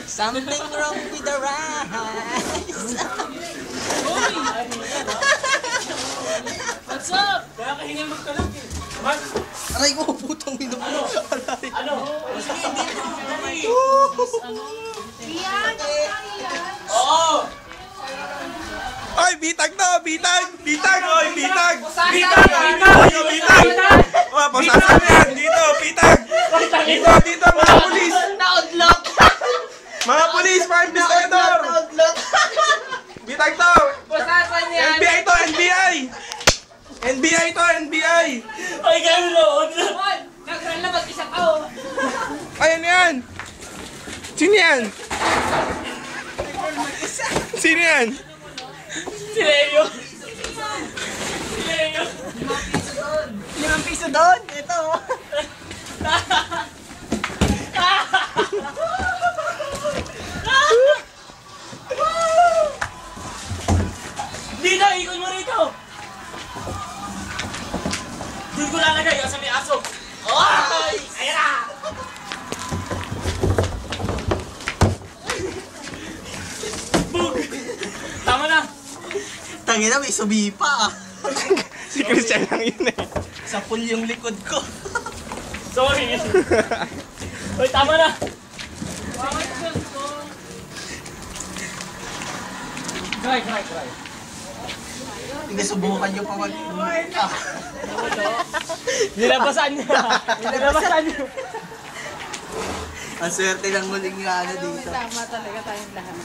Something wrong with the rice. What's up? Kaya kahingan magkalag eh. Mark! Aray ko, putang ino mo. Ano? Oo! Oy, bitag to! Bitag! Bitag! Oy, bitag! Bitag! Oy, bitag! Oh, pasasan yan! Dito, bitag! Dito, dito, mga pulis! Naudlot! Mga pulis, mga investigador! Naudlot! Bitag to! Pasasan yan! NBI to, NBI! NBI to, NBI! Ay, gano'n lood! Nagran lang mag-isa tao! Ayan yan! Sino yan? Sino yan? Si Leo! Si Leo! 5 piso doon! Ito! Dito, ikon mo rito! Doon ko lalagay, sa may aso! Ay! Ayan na! Bug! Tama na! Tangina, may subi pa ah! Si Christian lang yun eh. Sa pool yung likod ko. Sorry! Uy, tama na! Try. Hindi, subukan nyo pa mag... Nilabasan niya! Nilabasan niya! Ang swerte ng muling ano dito. Tama talaga tayong lahat.